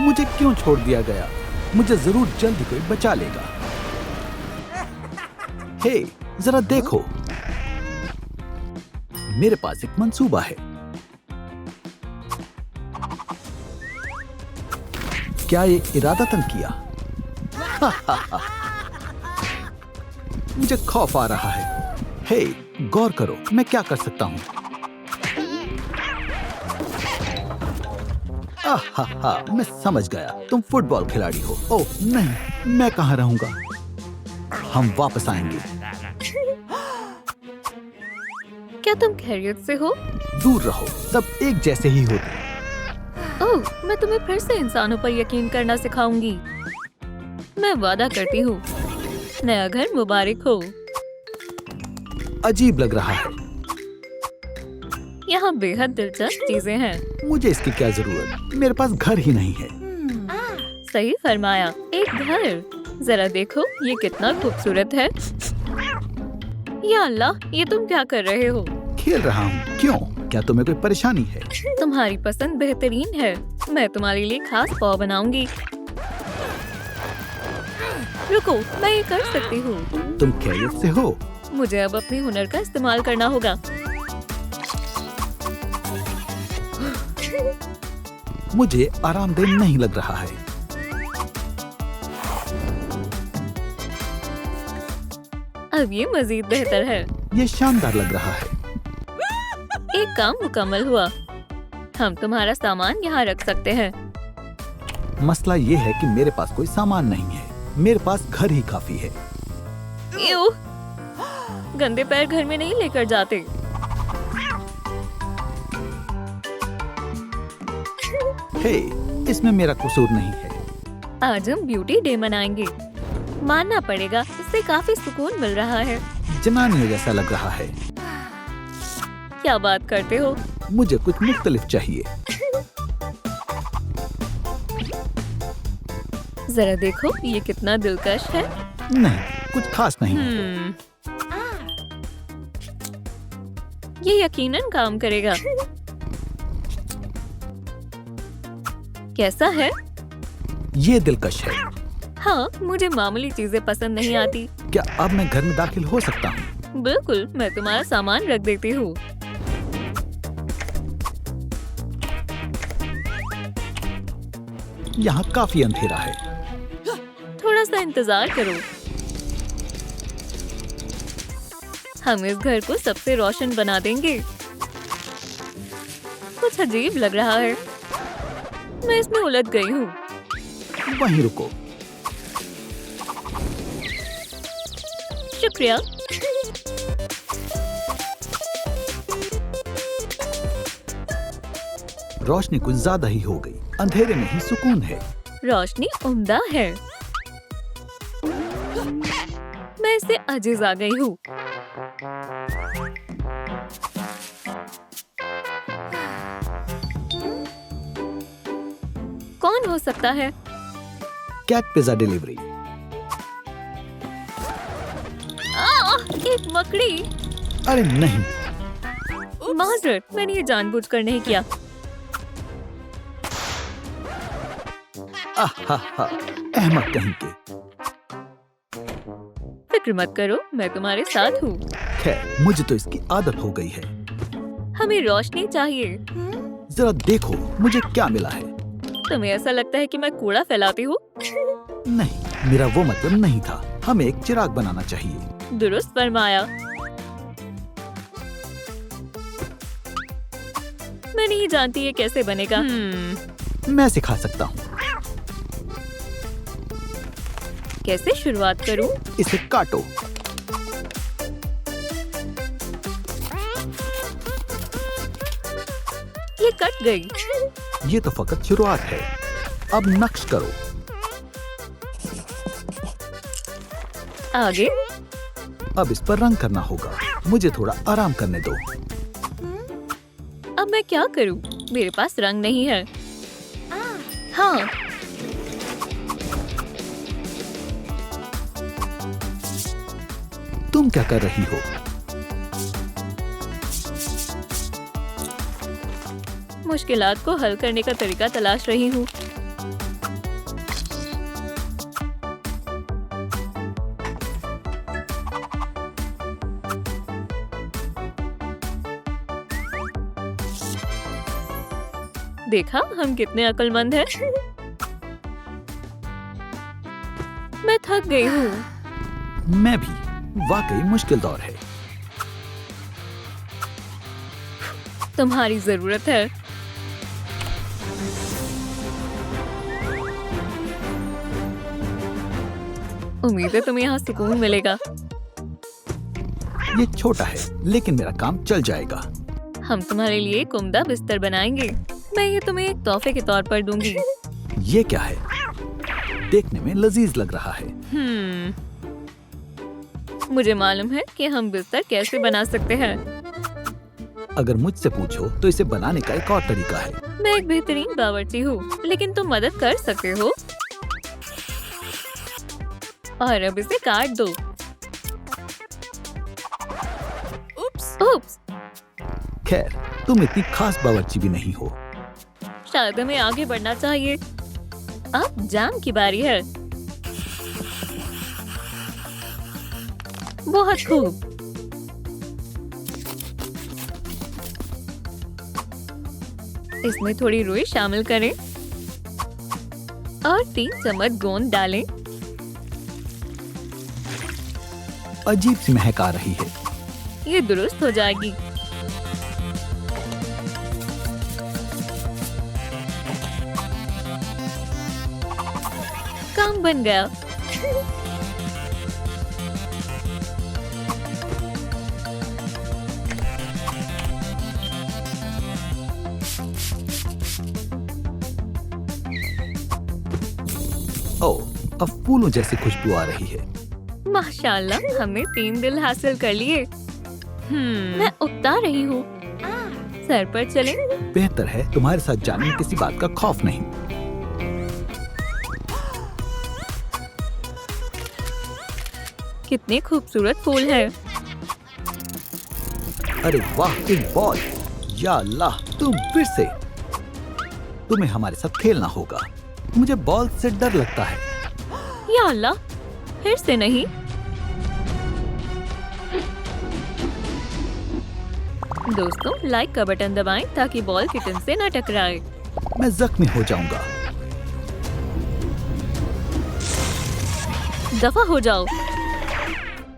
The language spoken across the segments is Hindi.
मुझे क्यों छोड़ दिया गया? मुझे जरूर जल्दी कोई बचा लेगा। हे, जरा देखो, मेरे पास एक मंसूबा है। क्या ये इरादतन किया? मुझे खौफ आ रहा है। हे, गौर करो, मैं क्या कर सकता हूँ। मैं समझ गया, तुम फुटबॉल खिलाड़ी हो। ओह नहीं, मैं कहाँ रहूंगा? हम वापस आएंगे। क्या तुम खैरियत से हो? दूर रहो, सब एक जैसे ही होते। ओह, मैं तुम्हें फिर से इंसानों पर यकीन करना सिखाऊंगी। मैं वादा करती हूँ, नया घर मुबारक हो। अजीब लग रहा है। यहाँ बेहद दिलचस्प चीजें हैं। मुझे इसकी क्या जरूरत? मेरे पास घर ही नहीं है। सही फरमाया, एक घर। जरा देखो, ये कितना खूबसूरत है। या अल्लाह, ये तुम क्या कर रहे हो? खेल रहा हूँ। क्यों? क्या तुम्हें कोई परेशानी है? तुम्हारी पसंद बेहतरीन है। मैं तुम्हारे लिए खास पाव बनाऊंगी। रुको, मैं ये कर सकती हूँ। तुम खैरियत से हो? मुझे अब अपने हुनर का इस्तेमाल करना होगा। मुझे आरामदेह नहीं लग रहा है। अब ये मजीद बेहतर है। ये शानदार लग रहा है। एक काम मुकम्मल हुआ। हम तुम्हारा सामान यहाँ रख सकते हैं। मसला ये है कि मेरे पास कोई सामान नहीं है। मेरे पास घर ही काफी है। यूं, गंदे पैर घर में नहीं लेकर जाते। हे, इसमें मेरा कसूर नहीं है। आज हम ब्यूटी डे मनाएंगे। मानना पड़ेगा, इससे काफी सुकून मिल रहा है। जनानियों जैसा लग रहा है। क्या बात करते हो? मुझे कुछ मुख्तलिफ चाहिए। जरा देखो, ये कितना दिलकश है। नहीं, कुछ खास नहीं। ये यकीनन काम करेगा। कैसा है? ये दिलकश है। हाँ, मुझे मामूली चीजें पसंद नहीं आती। क्या अब मैं घर में दाखिल हो सकता हूँ? बिल्कुल, मैं तुम्हारा सामान रख देती हूँ। यहाँ काफी अंधेरा है। थोड़ा सा इंतजार करो। हम इस घर को सबसे रोशन बना देंगे। कुछ अजीब लग रहा है। मैं इसमें उलझ गई हूँ। वहीं रुको। शुक्रिया। रोशनी कुछ ज्यादा ही हो गई। अंधेरे में ही सुकून है। रोशनी उम्दा है। मैं इससे अजीज आ गई हूँ। कौन हो सकता है? Cat pizza delivery. एक मकड़ी। अरे नहीं। माजरत, मैंने ये जानबूझकर नहीं किया। अहमद कहीं के। फिक्र मत करो, मैं तुम्हारे साथ हूँ। खैर, मुझे तो इसकी आदत हो गई है। हमें रोशनी चाहिए। जरा देखो, मुझे क्या मिला है। तुम्हें ऐसा लगता है कि मैं कूड़ा फैलाती हूँ? नहीं, मेरा वो मतलब नहीं था। हमें एक चिराग बनाना चाहिए। दुरुस्त फरमाया। मैं नहीं जानती ये कैसे बनेगा। मैं सिखा सकता हूँ। कैसे शुरुआत करूँ? इसे काटो। ये कट गई। ये तो फकत शुरुआत है। अब नक्श करो। आगे? अब इस पर रंग करना होगा। मुझे थोड़ा आराम करने दो। अब मैं क्या करूं? मेरे पास रंग नहीं है। हाँ, तुम क्या कर रही हो? मुश्किलात को हल करने का तरीका तलाश रही हूँ। देखा हम कितने अक्लमंद हैं। मैं थक गई हूँ। मैं भी। वाकई मुश्किल दौर है। तुम्हारी जरूरत है। उम्मीद है तुम्हें यहाँ सुकून मिलेगा। ये छोटा है लेकिन मेरा काम चल जाएगा। हम तुम्हारे लिए एक उम्दा बिस्तर बनाएंगे। मैं ये तुम्हें एक तोहफे के तौर पर दूंगी। ये क्या है? देखने में लजीज लग रहा है। मुझे मालूम है कि हम बिस्तर कैसे बना सकते हैं। अगर मुझसे पूछो तो इसे बनाने का एक और तरीका है। मैं एक बेहतरीन बावर्ची हूँ, लेकिन तुम मदद कर सकते हो। और अब इसे काट दो। उप्स। खैर, तुम इतनी खास बावर्ची भी नहीं हो। शायद हमें आगे बढ़ना चाहिए। अब जाम की बारी है। बहुत खूब। इसमें थोड़ी रुई शामिल करें और 3 चम्मच गोंद डालें। अजीब सी महक आ रही है। ये दुरुस्त हो जाएगी। काम बन गया। ओह, अब फूलों जैसी खुशबू आ रही है। माशाल्लाह, हमने 3 दिल हासिल कर लिए। मैं उकता रही हूँ। सर पर चलें। बेहतर है, तुम्हारे साथ जाने में किसी बात का खौफ नहीं। कितने खूबसूरत फूल है। अरे वाह, एक बॉल। या अल्लाह, तुम फिर से। तुम्हें हमारे साथ खेलना होगा। मुझे बॉल से डर लगता है। या अल्लाह, फिर से नहीं। दोस्तों, लाइक का बटन दबाएं ताकि बॉल किटन से न टकराए। मैं जख्मी हो जाऊंगा। दफा हो जाओ।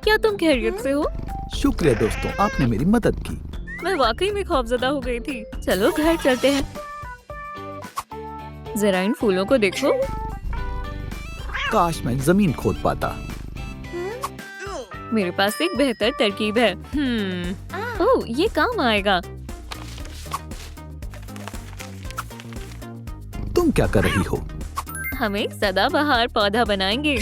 क्या तुम खैरियत से हो? शुक्रिया दोस्तों, आपने मेरी मदद की। मैं वाकई में खौफजदा हो गई थी। चलो घर चलते हैं। जरा इन फूलों को देखो। काश मैं जमीन खोद पाता। मेरे पास एक बेहतर तरकीब है। ओह, ये काम आएगा। तुम क्या कर रही हो? हम एक सदाबहार पौधा बनाएंगे।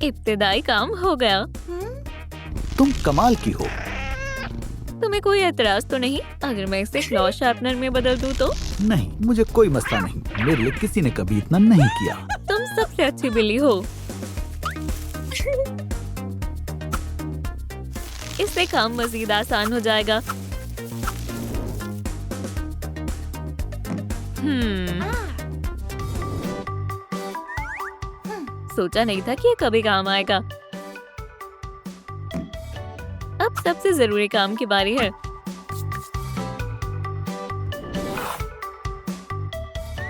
इब्तिदाई काम हो गया। तुम कमाल की हो। तुम्हें कोई एतराज तो नहीं अगर मैं इसे क्लॉ शार्पनर में बदल दूं तो? नहीं, मुझे कोई मसला नहीं। मेरे लिए किसी ने कभी इतना नहीं किया। तुम सबसे अच्छी बिल्ली हो। इससे काम मजीद आसान हो जाएगा। सोचा नहीं था कि ये कभी काम आएगा। अब सबसे जरूरी काम की बारी है।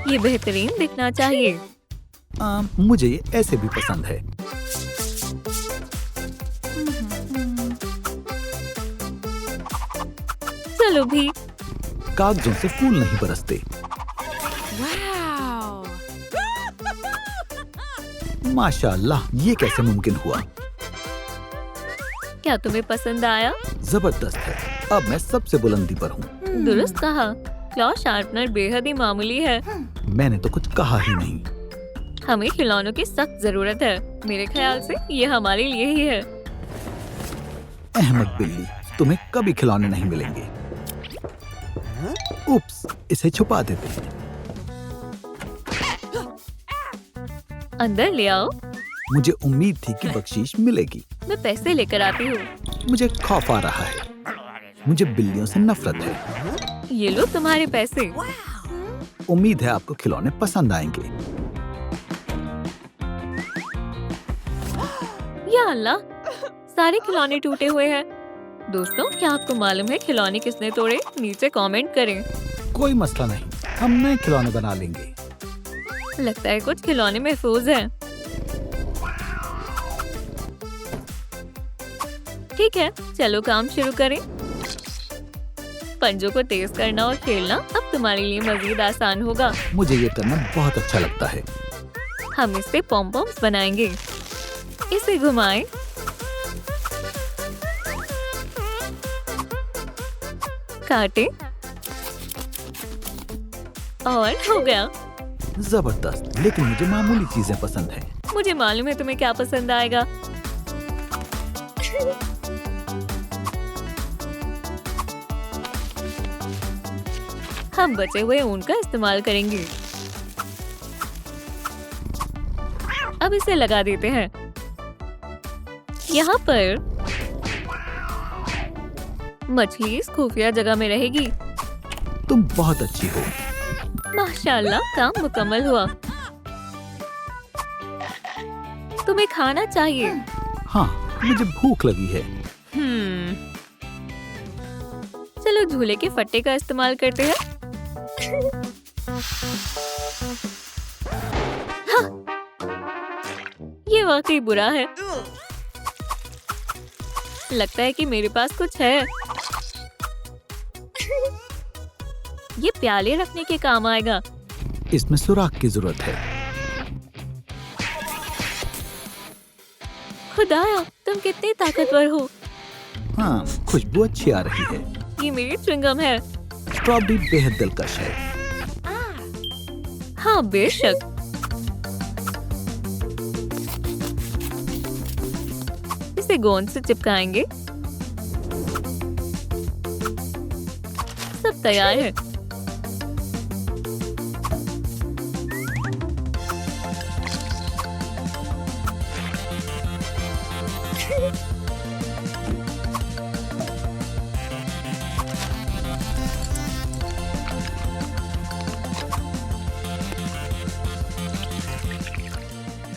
ये बेहतरीन दिखना चाहिए। मुझे ये ऐसे भी पसंद है। चलो भी। कागजों से फूल नहीं बरसते। माशाअल्लाह, ये कैसे मुमकिन हुआ? क्या तुम्हें पसंद आया? जबरदस्त है। अब मैं सबसे बुलंदी पर हूँ। दुरुस्त कहा। क्लॉ शार्पनर बेहद ही मामूली है। मैंने तो कुछ कहा ही नहीं। हमें खिलौनों की सख्त जरूरत है। मेरे ख्याल से ये हमारे लिए ही है। अहमद बिल्ली, तुम्हें कभी खिलौने नहीं मिलेंगे। उप्स, इसे छुपा देते हैं। अंदर ले आओ। मुझे उम्मीद थी कि बख्शीश मिलेगी। मैं पैसे लेकर आती हूँ। मुझे खौफ आ रहा है। मुझे बिल्लियों से नफरत है। ये लो तुम्हारे पैसे। उम्मीद है आपको खिलौने पसंद आएंगे। या अल्लाह, सारे खिलौने टूटे हुए हैं। दोस्तों, क्या आपको मालूम है खिलौने किसने तोड़े? नीचे कमेंट करें। कोई मसला नहीं, हम नए खिलौने बना लेंगे। लगता है कुछ खिलौने महफूज हैं। ठीक है, चलो काम शुरू करें। पंजों को तेज करना और खेलना अब तुम्हारे लिए मजीद आसान होगा। मुझे ये करना बहुत अच्छा लगता है। हम इससे पॉम पॉम्स बनाएंगे। इसे घुमाएं। काटें और हो गया। जबरदस्त, लेकिन मुझे मामूली चीजें पसंद हैं। मुझे मालूम है तुम्हें क्या पसंद आएगा। हम बचे हुए ऊन का इस्तेमाल करेंगे। अब इसे लगा देते हैं। यहाँ पर मछली इस खुफिया जगह में रहेगी। तुम बहुत अच्छी हो। माशाल्लाह, काम मुकम्मल हुआ। तुम्हें खाना चाहिए। हाँ, मुझे भूख लगी है। चलो झूले के फट्टे का इस्तेमाल करते हैं। हाँ, ये वाकई बुरा है। लगता है कि मेरे पास कुछ है। ये प्याले रखने के काम आएगा। इसमें सुराख की जरूरत है। खुदाया, तुम कितने ताकतवर हो। हाँ, खुशबू अच्छी आ रही है। ये मेरी च्युइंगम है। स्ट्रॉबेरी बेहद दिलकश है। हाँ, बेशक। इसे गोंद से चिपकाएंगे। सब तैयार है।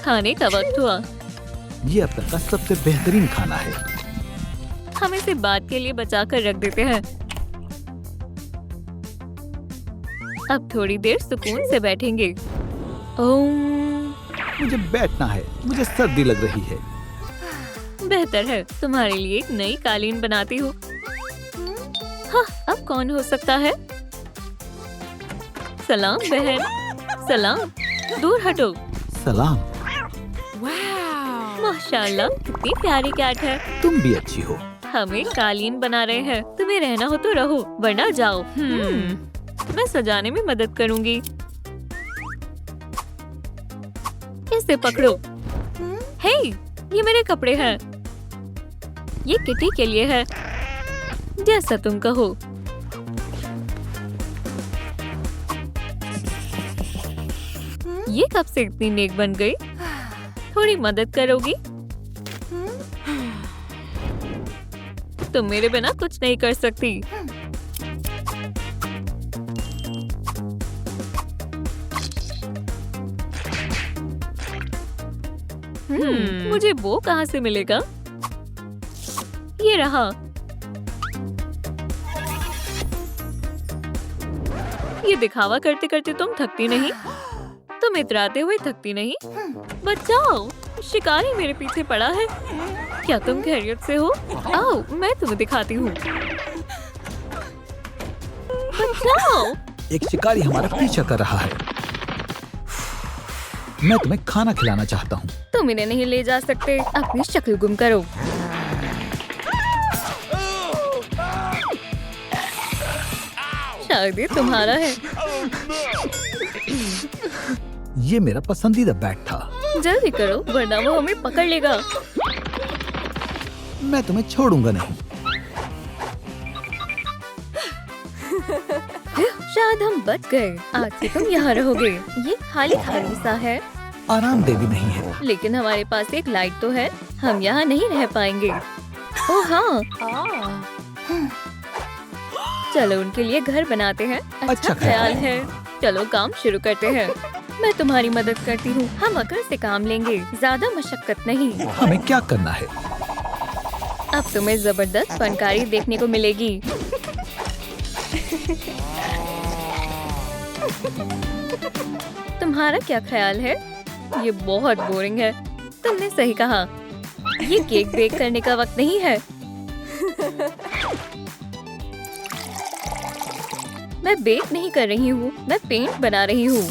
खाने का वक्त हुआ। ये अब तक का सबसे बेहतरीन खाना है। हम इसे बाद के लिए बचा कर रख देते हैं। अब थोड़ी देर सुकून से बैठेंगे। ओम। मुझे बैठना है, मुझे सर्दी लग रही है। बेहतर है, तुम्हारे लिए एक नई कालीन बनाती हूँ। हाँ, अब कौन हो सकता है? सलाम बहन। सलाम। दूर हटो। सलाम। माशाल्लाह, कितनी प्यारी कैट है। तुम भी अच्छी हो। हम एक कालीन बना रहे हैं। तुम्हें रहना हो तो रहो, वरना जाओ। मैं सजाने में मदद करूंगी। इसे पकड़ो। हे, ये मेरे कपड़े हैं। ये किटी के लिए है। जैसा तुम कहो। ये कब से इतनी नेक बन गई? थोड़ी मदद करोगी? तुम मेरे बिना कुछ नहीं कर सकती। मुझे वो कहाँ से मिलेगा? ये रहा। ये दिखावा करते करते तुम थकती नहीं? तुम इतराते हुए थकती नहीं? बचाओ, शिकारी मेरे पीछे पड़ा है। क्या तुम खैरियत से हो? आओ, मैं तुम्हें दिखाती हूँ। बचाओ। एक शिकारी हमारा पीछा कर रहा है। मैं तुम्हें खाना खिलाना चाहता हूँ। तुम इन्हें नहीं ले जा सकते। अपनी शक्ल गुम करो। शायद ये तुम्हारा है। ये मेरा पसंदीदा बैट था। जल्दी करो, वरना वो हमें पकड़ लेगा। मैं तुम्हें छोड़ूंगा नहीं। शायद हम बच गए। आज से तुम यहाँ रहोगे। ये खाली खाली सा है। आरामदेह भी नहीं है। लेकिन हमारे पास एक लाइट तो है। हम यहाँ नहीं रह पाएंगे। ओह हाँ, चलो उनके लिए घर बनाते हैं। अच्छा ख्याल है। चलो काम शुरू करते हैं। मैं तुम्हारी मदद करती हूँ। हम अकल से काम लेंगे, ज्यादा मशक्कत नहीं। हमें क्या करना है? अब तुम्हें जबरदस्त फनकारी देखने को मिलेगी। तुम्हारा क्या ख्याल है? ये बहुत बोरिंग है। तुमने सही कहा। ये केक बेक करने का वक्त नहीं है। मैं बेक नहीं कर रही हूँ, मैं पेंट बना रही हूँ।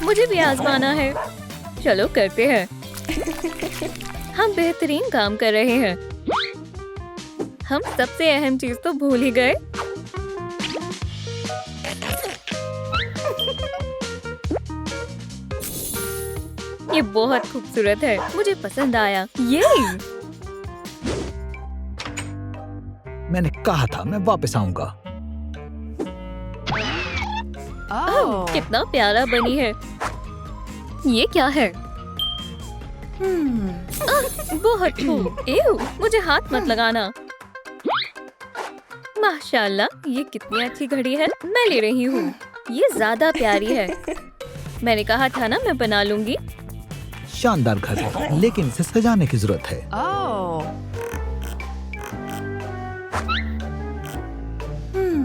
मुझे भी आजमाना है। चलो करते हैं। हम बेहतरीन काम कर रहे हैं। हम सबसे अहम चीज तो भूल ही गए। ये बहुत खूबसूरत है, मुझे पसंद आया। ये मैंने कहा था मैं वापस आऊंगा। कितना प्यारा बनी है। ये क्या है? बहुत खूब। एव, मुझे हाथ मत लगाना। माशाल्लाह, ये कितनी अच्छी घड़ी है। मैं ले रही हूँ। ये ज्यादा प्यारी है। मैंने कहा था ना मैं बना लूंगी। शानदार घर है, लेकिन इसे सजाने की जरूरत है।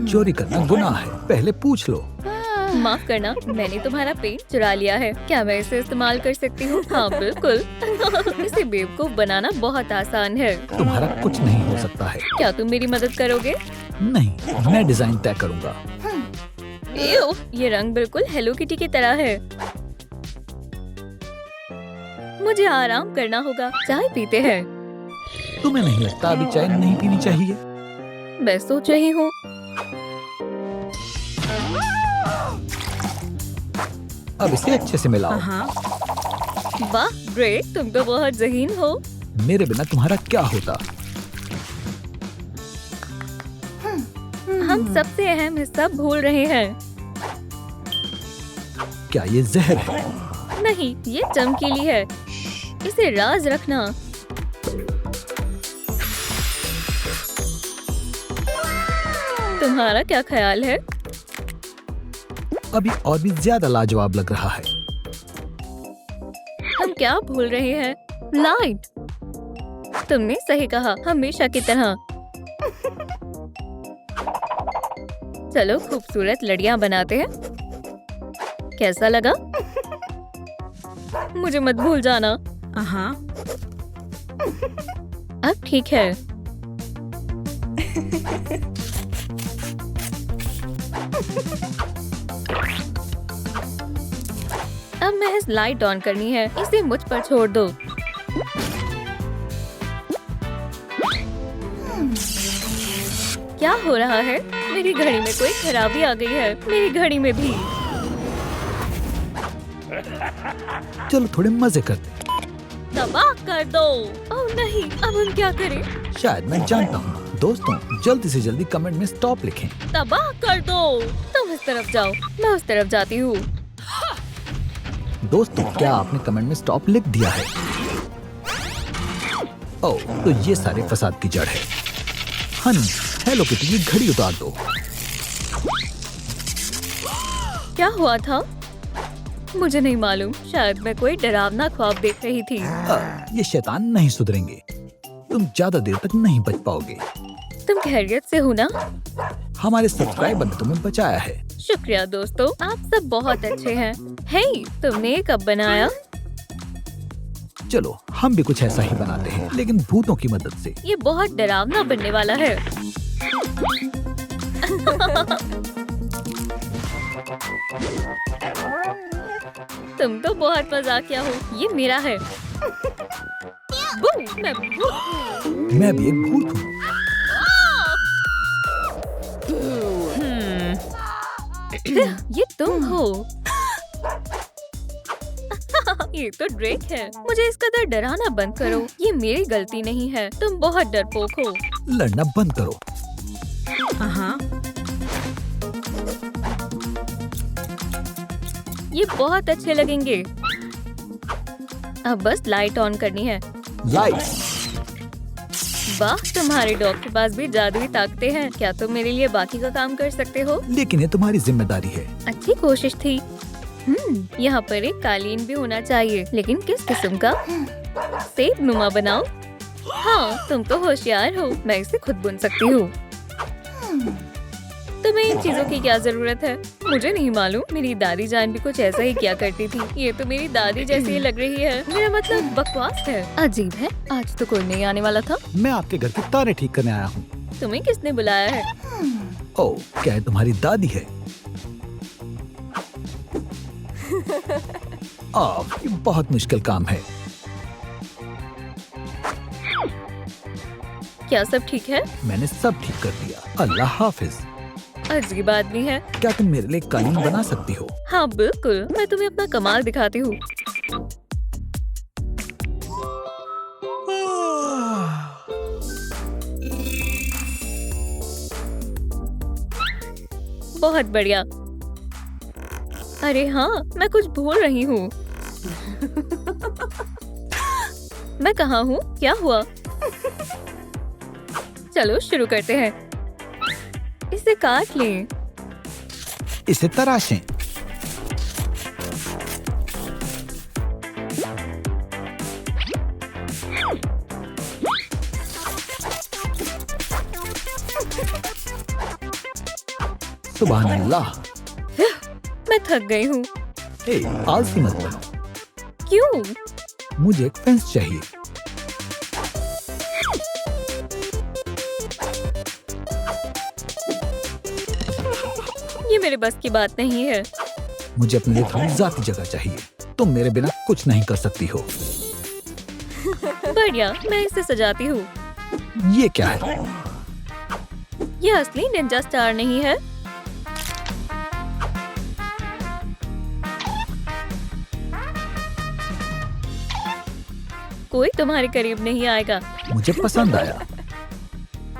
चोरी करना गुनाह है, पहले पूछ लो। माफ करना, मैंने तुम्हारा पेंट चुरा लिया है। क्या मैं इसे इस्तेमाल कर सकती हूँ? हाँ बिल्कुल। इसे बेवकूफ बनाना बहुत आसान है। तुम्हारा कुछ नहीं हो सकता है। क्या तुम मेरी मदद करोगे? नहीं, मैं डिजाइन तय करूंगा। एव, ये रंग बिल्कुल हेलो किटी की तरह है। मुझे आराम करना होगा। चाय पीते हैं। तुम्हें नहीं लगता अभी चाय नहीं पीनी चाहिए? मैं सोच रही हूँ। अब इसे अच्छे से मिलाओ। वाह ग्रेट, तुम तो बहुत ज़हीन हो। मेरे बिना तुम्हारा क्या होता? हम सबसे अहम हिस्सा भूल रहे हैं। क्या ये जहर है? नहीं, ये चमकीली है। इसे राज रखना। तुम्हारा क्या ख्याल है? अभी और भी ज्यादा लाजवाब लग रहा है। हम क्या भूल रहे हैं? लाइट। तुमने सही कहा, हमेशा की तरह। चलो खूबसूरत लड़ियां बनाते हैं। कैसा लगा? मुझे मत भूल जाना। अब ठीक है। अब महज लाइट ऑन करनी है। इसे मुझ पर छोड़ दो। क्या हो रहा है? मेरी घड़ी में कोई खराबी आ गई है। मेरी घड़ी में भी। चलो थोड़े मजे करते। तबाह कर दो। ओह नहीं, अब हम क्या करें? शायद मैं जानता हूँ। दोस्तों, जल्दी से जल्दी कमेंट में स्टॉप लिखें। तबाह कर दो। तुम इस तरफ जाओ, मैं उस तरफ जाती हूँ। दोस्तों, क्या आपने कमेंट में स्टॉप लिख दिया है? ओह, तो ये सारे फसाद की जड़ है। हनी, हेलो किटी की घड़ी उतार दो। क्या हुआ था? मुझे नहीं मालूम। शायद मैं कोई डरावना ख्वाब देख रही थी। ये शैतान नहीं सुधरेंगे। तुम ज्यादा देर तक नहीं बच पाओगे। तुम खैरियत से हो ना? हमारे सब्सक्राइबर ने तुम्हें बचाया है। शुक्रिया दोस्तों, आप सब बहुत अच्छे हैं। हे, तुमने ये कब बनाया? चलो हम भी कुछ ऐसा ही बनाते हैं, लेकिन भूतों की मदद से। ये बहुत डरावना बनने वाला है। तुम तो बहुत मजाकिया हो। ये मेरा है। बू, मैं भूत हूँ। मैं भी एक भूत हूँ। ये तुम हो। ये तो ड्रेक है। मुझे इस कदर डराना बंद करो। ये मेरी गलती नहीं है। तुम बहुत डरपोक हो। लड़ना बंद करो। ये बहुत अच्छे लगेंगे। अब बस लाइट ऑन करनी है। लाइट। वाह, तुम्हारे डॉग के पास भी जादुई ताकतें हैं। क्या तुम मेरे लिए बाकी का काम कर सकते हो? लेकिन ये तुम्हारी जिम्मेदारी है। अच्छी कोशिश थी। यहाँ पर एक कालीन भी होना चाहिए, लेकिन किस किस्म का? सेब नुमा बनाओ। हाँ, तुम तो होशियार हो, मैं इसे खुद बुन सकती हूँ। तुम्हें इन चीजों की क्या जरूरत है? मुझे नहीं मालूम, मेरी दादी जान भी कुछ ऐसा ही किया करती थी। ये तो मेरी दादी जैसी ही लग रही है। मेरा मतलब बकवास है। अजीब है, आज तो कोई नहीं आने वाला था। मैं आपके घर के तारे ठीक करने आया हूँ। तुम्हें किसने बुलाया है? ओह, क्या ये तुम्हारी दादी है? ये बहुत मुश्किल काम है। क्या सब ठीक है? मैंने सब ठीक कर दिया। अल्लाह हाफिज। अजीब आदमी है। क्या तुम मेरे लिए कालीन बना सकती हो? हाँ बिल्कुल, मैं तुम्हें अपना कमाल दिखाती हूँ। बहुत बढ़िया। अरे हाँ, मैं कुछ भूल रही हूँ। मैं कहाँ हूँ? क्या हुआ? चलो शुरू करते हैं। इसे काट लें। इसे तराशें। सुभान अल्लाह। मैं थक गई हूँ। हे, आलसी मत बनो। क्यों? मुझे एक फेंस चाहिए। ये मेरे बस की बात नहीं है। मुझे अपने लिए थोड़ी जाती जगह चाहिए। तुम मेरे बिना कुछ नहीं कर सकती हो। बढ़िया, मैं इसे सजाती हूँ। ये क्या है? ये असली निंजा स्टार नहीं है। कोई तुम्हारे करीब नहीं आएगा। मुझे पसंद आया।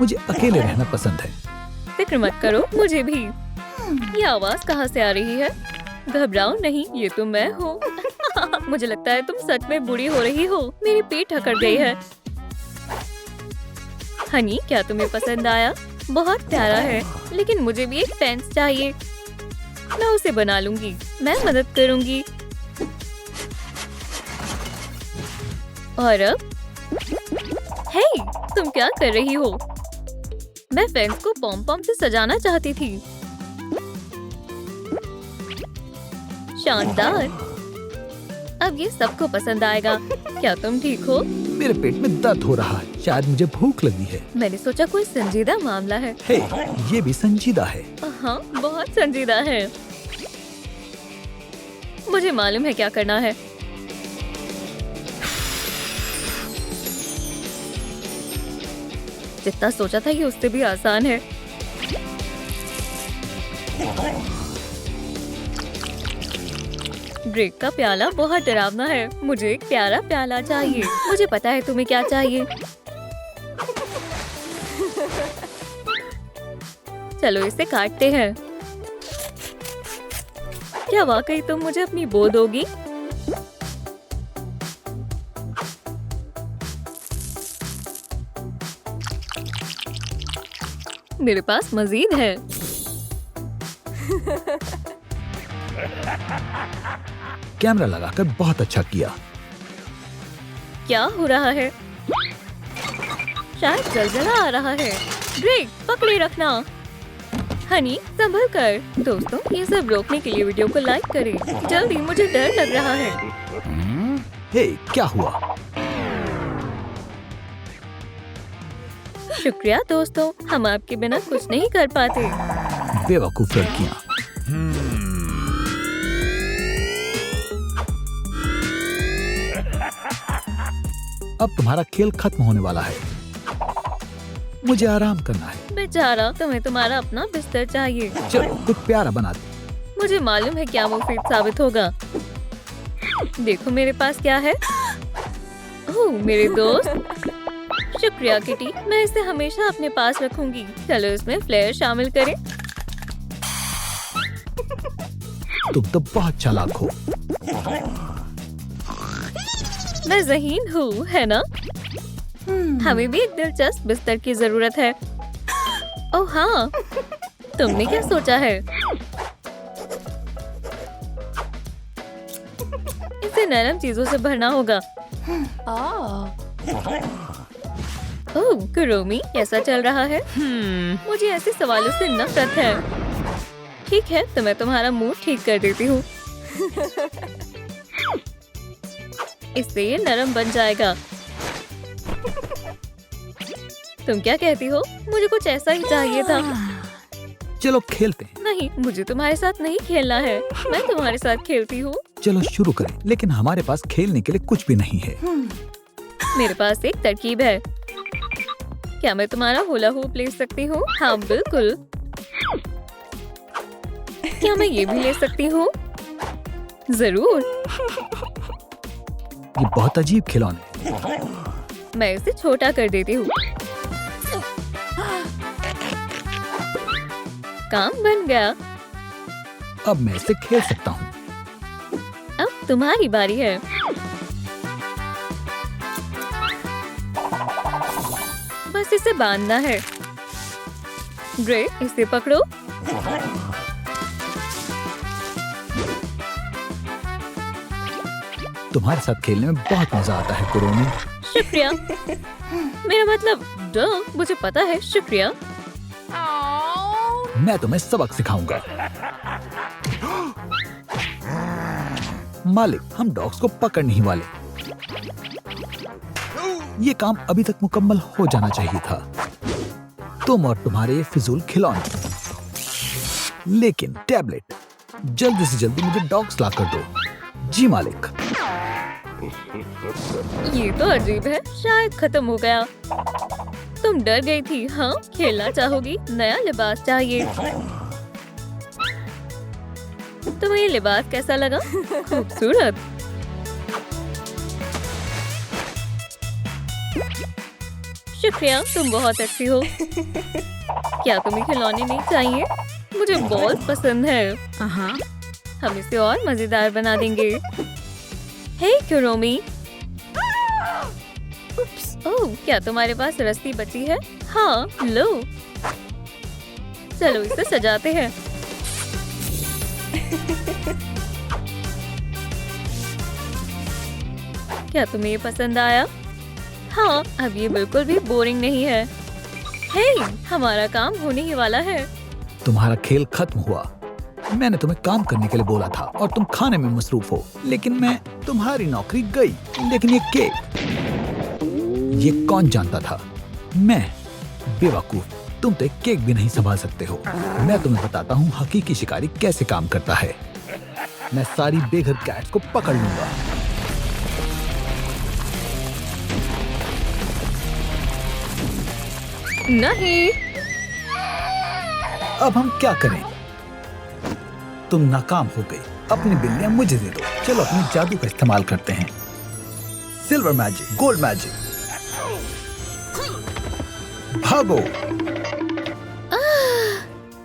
मुझे अकेले रहना पसंद है। फिक्र मत करो, मुझे भी। ये आवाज कहाँ से आ रही है? घबराओ नहीं, ये तो मैं हूँ। मुझे लगता है तुम सच में बूढ़ी हो रही हो। मेरी पीठ अकड़ गई है। हनी, क्या तुम्हें पसंद आया? बहुत प्यारा है, लेकिन मुझे भी एक फेंस चाहिए। मैं उसे बना लूंगी। मैं मदद करूंगी। और अब? हे, तुम क्या कर रही हो? मैं फेंस को पॉम पॉम से सजाना चाहती थी। शानदार। अब ये सबको पसंद आएगा। क्या तुम ठीक हो? मेरे पेट में दर्द हो रहा है। शायद मुझे भूख लगी है। मैंने सोचा कोई संजीदा मामला है। हे, ये भी संजीदा है। हाँ, बहुत संजीदा है। मुझे मालूम है क्या करना है। जितना सोचा था ये उससे भी आसान है। ड्रेक का प्याला बहुत डरावना है। मुझे एक प्यारा प्याला चाहिए। मुझे पता है तुम्हें क्या चाहिए। चलो इसे काटते हैं। क्या वाकई तुम मुझे अपनी बो दोगी? मेरे पास मजीद है। कैमरा लगाकर बहुत अच्छा किया। क्या हो रहा है? शायद जलजला आ रहा है। ड्रेक, पकड़े रखना। हनी, संभल कर। दोस्तों, ये सब रोकने के लिए वीडियो को लाइक करें। जल्दी, मुझे डर लग रहा है। हे, क्या हुआ? शुक्रिया दोस्तों, हम आपके बिना कुछ नहीं कर पाते। बेवकूफ लड़कियां। अब तुम्हारा खेल खत्म होने वाला है। मुझे आराम करना है। बेचारा, तुम्हें तुम्हारा अपना बिस्तर चाहिए। चलो कुछ प्यारा बना दो। मुझे मालूम है क्या मुफीद साबित होगा। देखो मेरे पास क्या है। ओह मेरे दोस्त, शुक्रिया किटी, मैं इसे हमेशा अपने पास रखूंगी। चलो इसमें फ्लेयर शामिल करें। तुम तो बहुत चालाक हो। मैं ज़हीन हूँ, है ना? हमें भी एक दिलचस्प बिस्तर की जरूरत है। ओह हाँ, तुमने क्या सोचा है? नरम चीजों से भरना होगा। ओह कुरोमी, कैसा चल रहा है? मुझे ऐसे सवालों से नफरत है। ठीक है, तो मैं तुम्हारा मूड ठीक कर देती हूँ। इससे ये नरम बन जाएगा। तुम क्या कहती हो? मुझे कुछ ऐसा ही चाहिए था। चलो खेलते हैं। नहीं, मुझे तुम्हारे साथ नहीं खेलना है। मैं तुम्हारे साथ खेलती हूँ। चलो शुरू करें, लेकिन हमारे पास खेलने के लिए कुछ भी नहीं है। मेरे पास एक तरकीब है। क्या मैं तुम्हारा हुला हुप ले सकती हूँ? हाँ बिल्कुल। क्या मैं ये भी ले सकती हूँ? जरूर। ये बहुत अजीब खिलौने। मैं इसे छोटा कर देती हूँ। काम बन गया। अब मैं इसे खेल सकता हूँ। अब तुम्हारी बारी है। बस इसे बांधना है। ग्रे, इसे पकड़ो। तुम्हारे साथ खेलने में बहुत मजा आता है कुरोमी। शुक्रिया। मेरा मतलब मुझे पता है। शुक्रिया। मैं तुम्हें सबक सिखाऊंगा। मालिक, हम डॉग्स को पकड़ नहीं वाले। ये काम अभी तक मुकम्मल हो जाना चाहिए था। तुम और तुम्हारे ये फिजूल खिलौने। लेकिन टैबलेट, जल्दी से जल्दी मुझे डॉग्स ला कर दो। जी मालिक। ये तो अजीब है। शायद खत्म हो गया। तुम डर गई थी। हाँ, खेलना चाहोगी? नया लिबास चाहिए। तुम्हें ये लिबास कैसा लगा? खूबसूरत। शुक्रिया, तुम बहुत अच्छी हो। क्या तुम्हें खिलौने नहीं चाहिए? मुझे बॉल्स पसंद है। हम इसे और मजेदार बना देंगे। हे कुरोमी। ओह, क्या तुम्हारे पास रस्सी बची है? हाँ, लो। चलो इसे सजाते हैं। क्या तुम्हें ये पसंद आया? हाँ, अब ये बिल्कुल भी बोरिंग नहीं है। हे, हमारा काम होने ही वाला है। तुम्हारा खेल खत्म हुआ। मैंने तुम्हें काम करने के लिए बोला था और तुम खाने में मसरूफ हो। लेकिन मैं तुम्हारी नौकरी गई। लेकिन ये केक, ये कौन जानता था? मैं बेवकूफ। तुम तो एक केक भी नहीं संभाल सकते हो। मैं तुम्हें बताता हूँ हकीकी शिकारी कैसे काम करता है। मैं सारी बेघर कैट्स को पकड़ लूंगा। नहीं। अब हम क्या करें? तुम नाकाम हो गई। अपनी बिल्लियां मुझे दे दो। चलो अपने जादू का इस्तेमाल करते हैं। Silver magic, gold magic. भागो।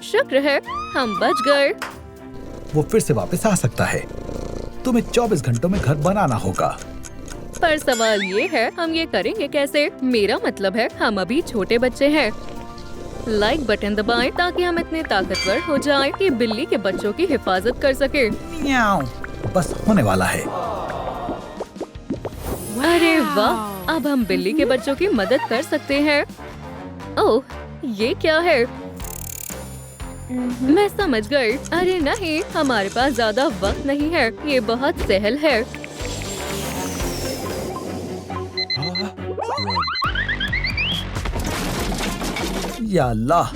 शुक्र है हम बच गए। वो फिर से वापस आ सकता है। तुम्हें 24 घंटों में घर बनाना होगा। पर सवाल ये है, हम ये करेंगे कैसे? मेरा मतलब है, हम अभी छोटे बच्चे हैं। लाइक बटन दबाएं ताकि हम इतने ताकतवर हो जाएं कि बिल्ली के बच्चों की हिफाजत कर सके। म्याऊ। बस होने वाला है। अरे वाह, अब हम बिल्ली के बच्चों की मदद कर सकते हैं। ओह, ये क्या है? मैं समझ गई। अरे नहीं, हमारे पास ज्यादा वक्त नहीं है। ये बहुत सहल है। या अल्लाह,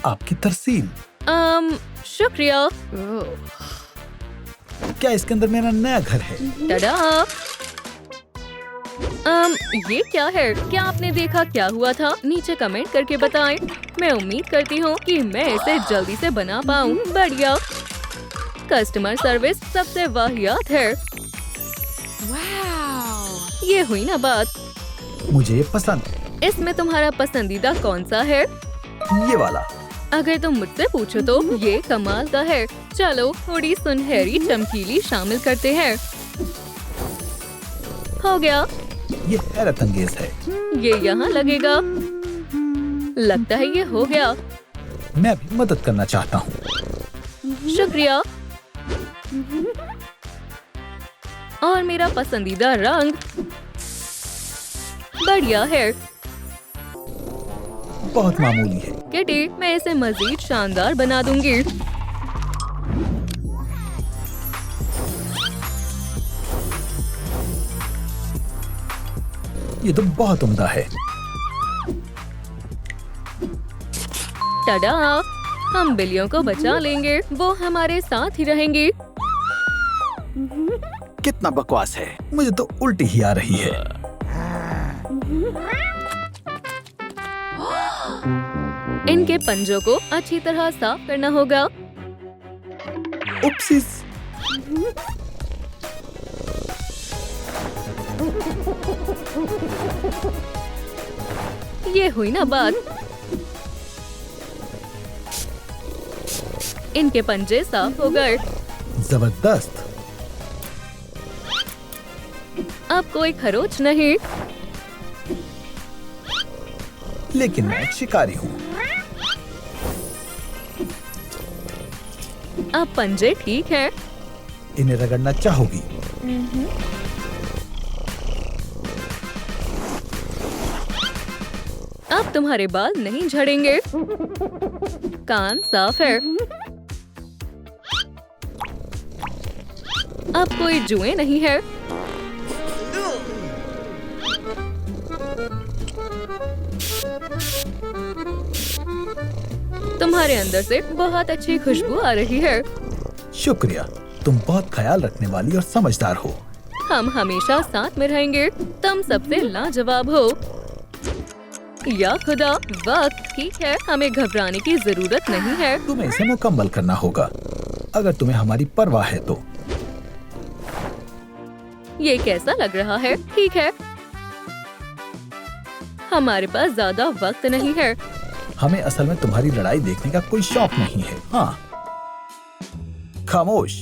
आपकी तरसील। शुक्रिया। क्या इसके अंदर मेरा नया घर है? टडा। ये क्या है? क्या आपने देखा क्या हुआ था? नीचे कमेंट करके बताएं। मैं उम्मीद करती हूँ कि मैं इसे जल्दी से बना पाऊँ। बढ़िया। कस्टमर सर्विस सबसे वाहियात है। ये हुई ना बात। मुझे ये पसंद है। इसमें तुम्हारा पसंदीदा कौन सा है? ये वाला। अगर तुम मुझसे पूछो तो ये कमाल का है। चलो थोड़ी सुनहरी चमकीली शामिल करते हैं। हो गया। ये हैरत अंगेज है। ये यहाँ लगेगा। लगता है ये हो गया। मैं भी मदद करना चाहता हूँ। शुक्रिया। और मेरा पसंदीदा रंग बढ़िया है। बहुत मामूली है। किटी, मैं इसे मजीद शानदार बना दूंगी। ये तो बहुत उम्दा है। टडा, हम बिल्लियों को बचा लेंगे, वो हमारे साथ ही रहेंगी। कितना बकवास है, मुझे तो उल्टी ही आ रही है। इनके पंजों को अच्छी तरह साफ करना होगा। उपसिस। ये हुई ना बात। इनके पंजे साफ हो गए। जबरदस्त। अब कोई खरोच नहीं। लेकिन मैं एक शिकारी हूँ। अब पंजे ठीक है। इन्हें रगड़ना चाहोगी? अब तुम्हारे बाल नहीं झड़ेंगे। कान साफ है। अब कोई जुएं नहीं है। तुम्हारे अंदर से बहुत अच्छी खुशबू आ रही है। शुक्रिया, तुम बहुत ख्याल रखने वाली और समझदार हो। हम हमेशा साथ में रहेंगे। तुम सबसे लाजवाब हो। या खुदा, वक्त ठीक है, हमें घबराने की जरूरत नहीं है। तुम्हें इसे मुकम्मल करना होगा, अगर तुम्हें हमारी परवाह है तो। ये कैसा लग रहा है? ठीक है, हमारे पास ज्यादा वक्त नहीं है। हमें असल में तुम्हारी लड़ाई देखने का कोई शौक नहीं है। हाँ, खामोश।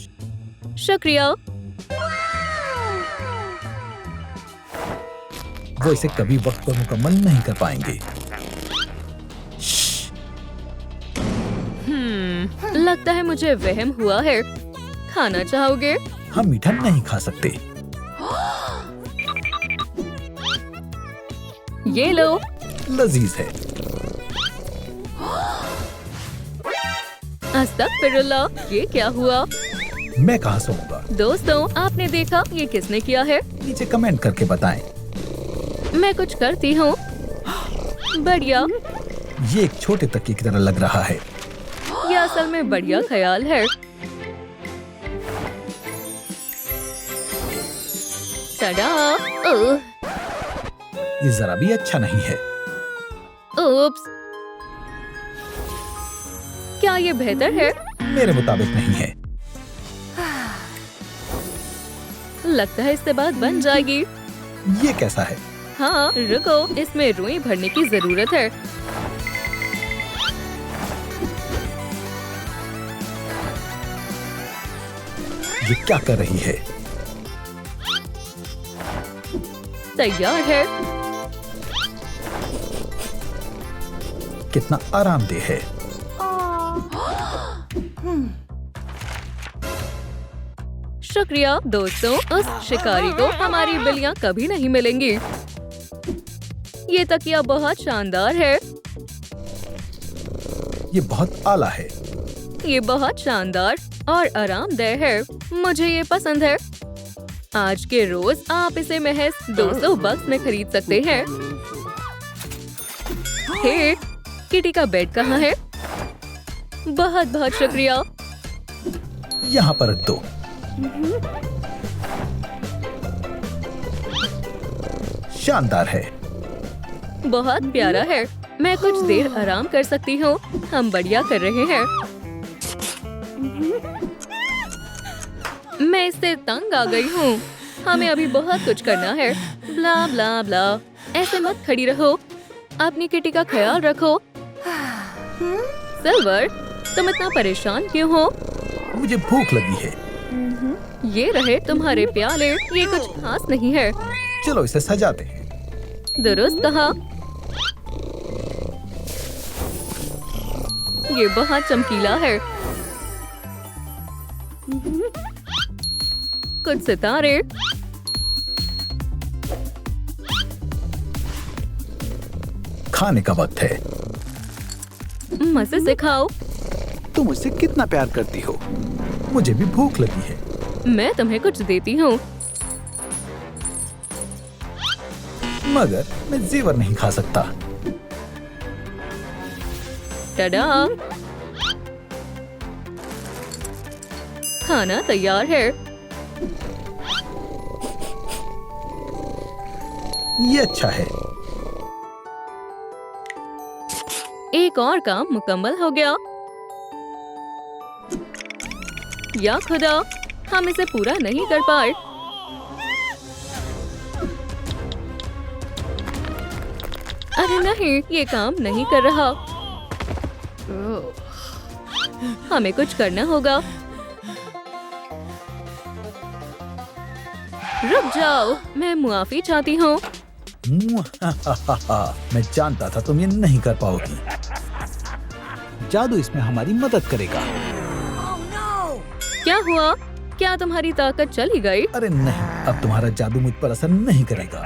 शुक्रिया। वो इसे कभी वक्त पर मुकम्मल नहीं कर पाएंगे। लगता है मुझे वहम हुआ है। खाना चाहोगे? हम मीठा नहीं खा सकते। ये लो। लजीज है। अस्तगफिरुल्लाह, ये क्या हुआ? मैं कहाँ सोऊंगा? दोस्तों, आपने देखा ये किसने किया है? नीचे कमेंट करके बताएं। मैं कुछ करती हूँ। बढ़िया। ये एक छोटे तकिए की तरह लग रहा है। ये असल में बढ़िया ख्याल है। टडा! ओह! ये जरा भी अच्छा नहीं है। ओप्स! क्या ये बेहतर है? मेरे मुताबिक नहीं है। लगता है इससे बात बन जाएगी। ये कैसा है? हाँ, रुको, इसमें रुई भरने की जरूरत है। ये क्या कर रही है? तैयार है। कितना आरामदेह है। शुक्रिया दोस्तों, उस शिकारी को हमारी बिल्लियाँ कभी नहीं मिलेंगी। ये तकिया बहुत शानदार है। ये बहुत आला है। ये बहुत शानदार और आरामदेह है। मुझे ये पसंद है। आज के रोज आप इसे महज 200 बक्स में खरीद सकते हैं। हे, किटी का बेड कहाँ है? बहुत बहुत शुक्रिया। यहाँ पर रख दो। शानदार है। बहुत प्यारा है। मैं कुछ देर आराम कर सकती हूँ। हम बढ़िया कर रहे हैं। मैं इससे तंग आ गई हूँ। हमें अभी बहुत कुछ करना है। ब्ला ब्ला ब्ला। ऐसे मत खड़ी रहो। अपनी किटी का ख्याल रखो। सिल्वर, तुम इतना परेशान क्यों हो? मुझे भूख लगी है। ये रहे तुम्हारे प्याले। ये कुछ खास नहीं है। चलो इसे सजाते हैं। दुरुस्त कहा। ये बहुत चमकीला है। कुछ सितारे। खाने का वक्त है। मजे से खाओ। तुम मुझसे कितना प्यार करती हो। मुझे भी भूख लगी है। मैं तुम्हें कुछ देती हूँ। मगर मैं जेवर नहीं खा सकता। टडा, खाना तैयार है। ये अच्छा है। एक और काम मुकम्मल हो गया। या खुदा, हम इसे पूरा नहीं कर पाए। अरे नहीं, ये काम नहीं कर रहा। हमें कुछ करना होगा। रुक जाओ, मैं मुआफी चाहती हूँ। मैं जानता था तुम ये नहीं कर पाओगी। जादू इसमें हमारी मदद करेगा। क्या हुआ? क्या तुम्हारी ताकत चली गई? अरे नहीं, अब तुम्हारा जादू मुझ पर असर नहीं करेगा।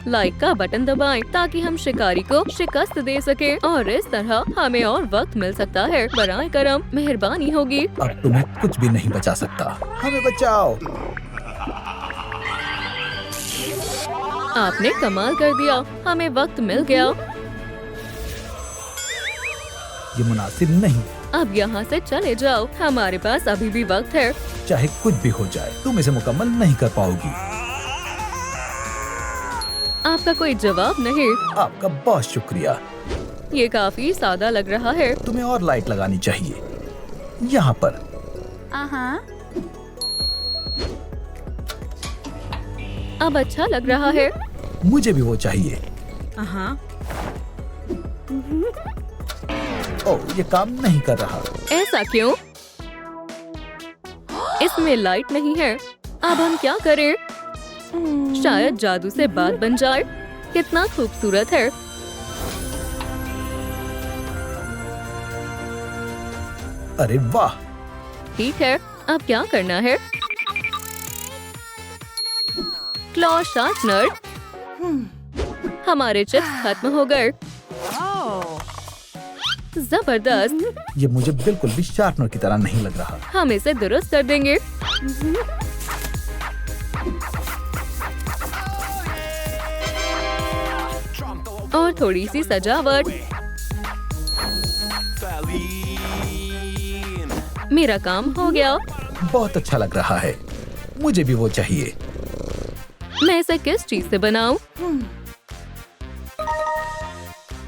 लाइक का बटन दबाएं ताकि हम शिकारी को शिकस्त दे सके और इस तरह हमें और वक्त मिल सकता है। बराए करम, मेहरबानी होगी। अब तुम्हें कुछ भी नहीं बचा सकता। हमें बचाओ। आपने कमाल कर दिया। हमें वक्त मिल गया। ये मुनासिब नहीं। अब यहाँ से चले जाओ। हमारे पास अभी भी वक्त है। चाहे कुछ भी हो जाए, तुम इसे मुकम्मल नहीं कर पाओगी। आपका कोई जवाब नहीं। आपका बहुत शुक्रिया। ये काफी सादा लग रहा है। तुम्हें और लाइट लगानी चाहिए। यहाँ पर। अब अच्छा लग रहा है। मुझे भी वो चाहिए। ओह, ये काम नहीं कर रहा। ऐसा क्यों? इसमें लाइट नहीं है। अब हम क्या करें? शायद जादू से बात बन जाए। कितना खूबसूरत है। अरे वाह। ठीक है, अब क्या करना है? Claw sharpener. हमारे चिप्स खत्म हो गए। जबरदस्त। ये मुझे बिल्कुल भी शार्पनर की तरह नहीं लग रहा। हम इसे दुरुस्त कर देंगे। और थोड़ी सी सजावट। मेरा काम हो गया। बहुत अच्छा लग रहा है। मुझे भी वो चाहिए। मैं इसे किस चीज से बनाऊं?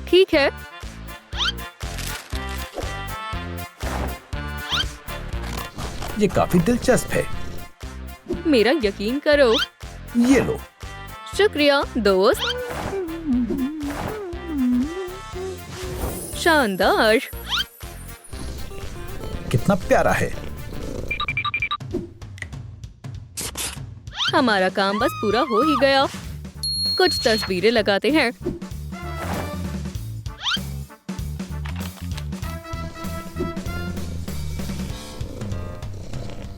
ठीक है। ये काफी दिलचस्प है। मेरा यकीन करो। ये लो। शुक्रिया दोस्त। शानदार। कितना प्यारा है। हमारा काम बस पूरा हो ही गया। कुछ तस्वीरें लगाते हैं।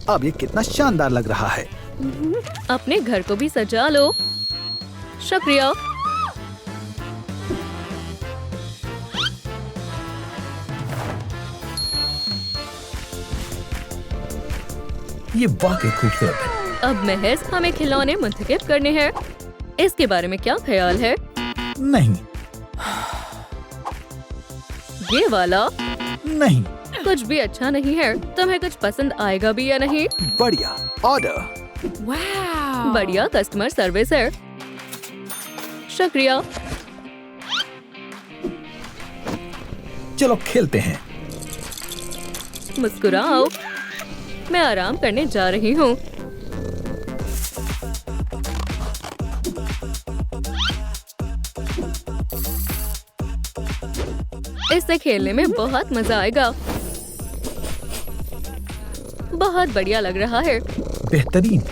अब ये कितना शानदार लग रहा है। अपने घर को भी सजा लो। शुक्रिया। ये वाकई खूबसूरत है। अब महज हमें खिलौने मुंतखब करने हैं। इसके बारे में क्या ख्याल है? नहीं। ये वाला नहीं। कुछ भी अच्छा नहीं है। तुम्हें कुछ पसंद आएगा भी या नहीं? बढ़िया। ऑर्डर। बढ़िया कस्टमर सर्विस है। शुक्रिया। चलो खेलते हैं। मुस्कुराओ। मैं आराम करने जा रही हूँ। इससे खेलने में बहुत मजा आएगा। बहुत बढ़िया लग रहा है। बेहतरीन।